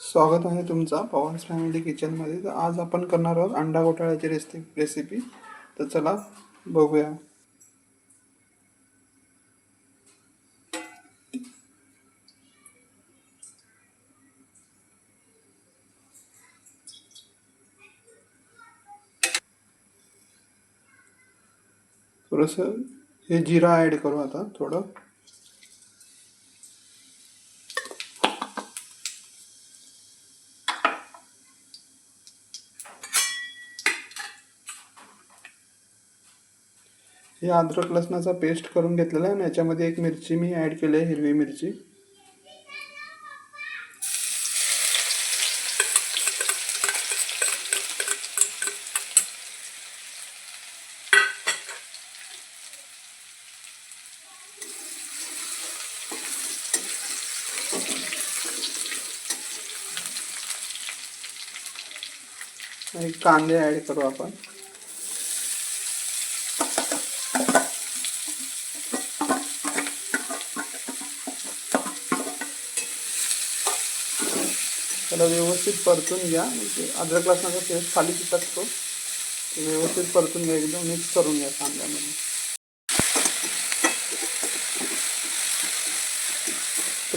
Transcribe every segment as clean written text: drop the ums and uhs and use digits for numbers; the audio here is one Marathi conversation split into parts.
स्वागत आहे तुमचा पवन्स फॅमिली किचनमध्ये. तर आज आपण करणार आहोत अंडा घोटाळ्याची रेसिपी. तर चला बघूया. थोडंसं हे जिरा ॲड करू आता थोडं. हे अद्रक लसणाचा पेस्ट करून घेतलेला आहे आणि याच्यामध्ये एक मिरची मी ॲड केली आहे, हिरवी मिरची. आणि कांदे ॲड करू आपण. त्याला व्यवस्थित परतून घ्या. म्हणजे अद्रक लसणाचा पेस्ट खाली चिकटतो, व्यवस्थित परतून घ्या, एकदम मिक्स करून घ्या कांद्यामध्ये.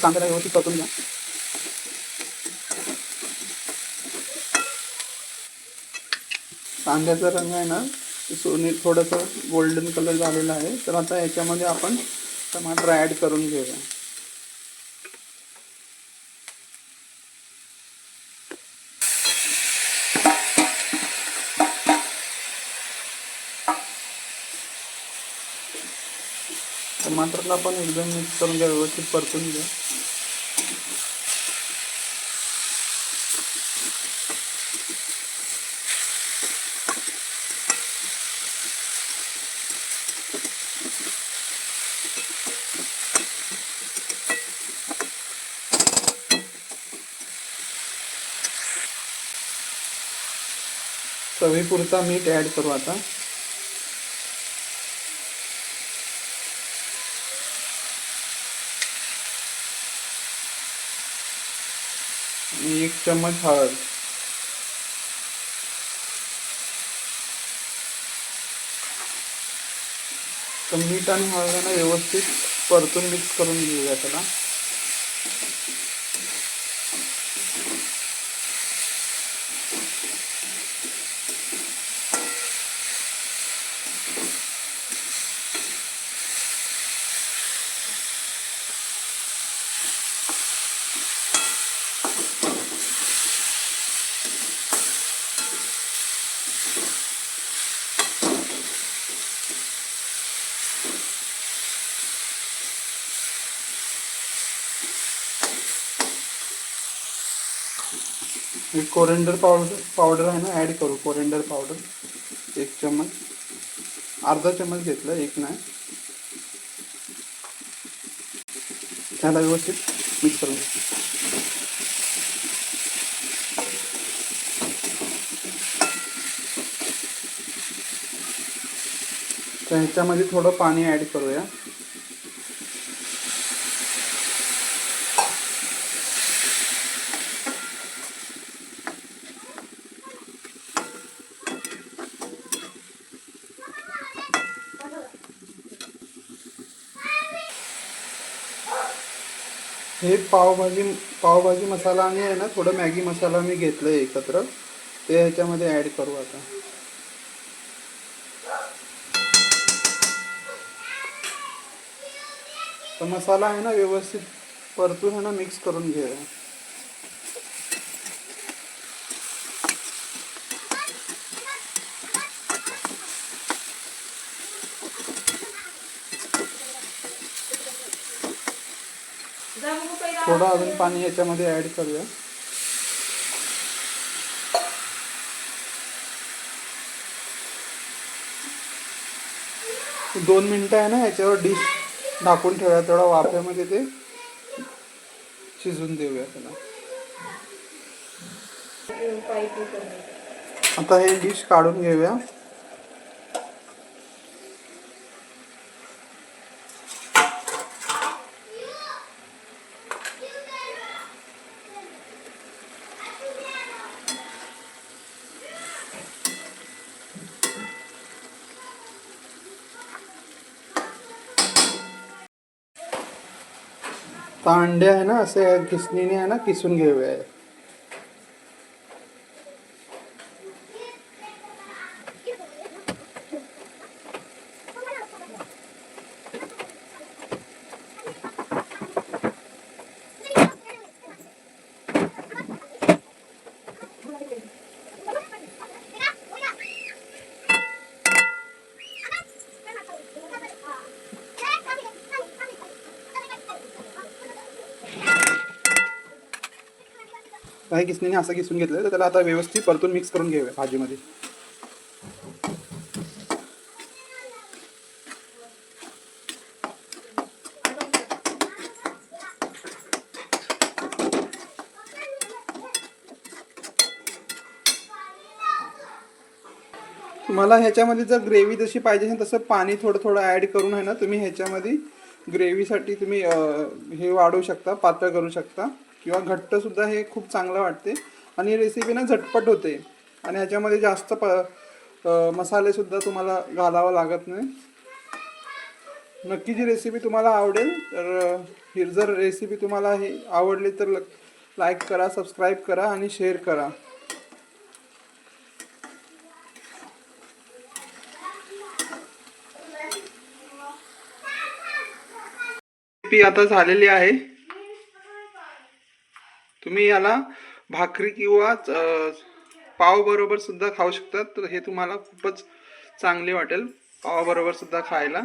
कांद्याला व्यवस्थित परतून घ्या. कांद्याचा रंग आहे ना सोने थोडंसं गोल्डन कलर झालेला आहे. तर आता याच्यामध्ये आपण टमाटर ॲड करून घेऊया. टमाटरला पण एकदम मिक्स करून घ्या, व्यवस्थित परतून घ्या. चवीपुरता मीठ ॲड करू आता. आणि 1 चम्मच हळद. तर मीठ आणि हळदला व्यवस्थित परतून मिक्स करून घेऊया त्याला. कोरिएंडर पावडर आहे ना ॲड करू. कोरिएंडर पावडर 1 चम्मच, अर्धा चम्मच घेतलं, 1 नाही. त्याला व्यवस्थित मिक्स करून घ्या. तर ह्याच्यामध्ये थोडं पाणी ॲड करूया. हे पावभाजी मसाला आणि आहे ना थोडं मॅगी मसाला मी घेतलं आहे एकत्र, ते ह्याच्यामध्ये ॲड करू आता. तर मसाला आहे ना व्यवस्थित परतून आहे ना मिक्स करून घेऊया. थोडं अजून पाणी याच्यामध्ये ॲड करूया. 2 मिनटं आहे ना याच्यावर डिश झाकून ठेवूया. थोडा वाफेमध्ये ते शिजून देऊया त्याला. आता हे डिश काढून घेऊया. अंडे आहे ना असे किसणीने आहे ना किसून घ्यावे आहे. काही किसणीने असं किसून घेतलं तर त्याला आता व्यवस्थित परतून मिक्स करून घ्यावे भाजीमध्ये. तुम्हाला ह्याच्यामध्ये जर ग्रेव्ही जशी पाहिजे असेल तसं पाणी थोडं थोडं ॲड करून आहे ना तुम्ही ह्याच्यामध्ये ग्रेव्हीसाठी तुम्ही हे वाढवू शकता, पातळ करू शकता किंवा घट्टसुद्धा हे खूप चांगलं वाटते. आणि ही रेसिपी ना झटपट होते आणि ह्याच्यामध्ये जास्त मसालेसुद्धा तुम्हाला घालावं लागत नाही. नक्की जी रेसिपी तुम्हाला आवडेल तर ही जर रेसिपी तुम्हाला ही आवडली तर लाईक करा, सबस्क्राईब करा आणि शेअर करा. रेसिपी आता झालेली आहे. तुम्ही याला भाकरी किंवा पाव बरोबर सुद्धा खाऊ शकता. तर हे तुम्हाला खूपच चांगले वाटेल पाव बरोबर सुद्धा खायला.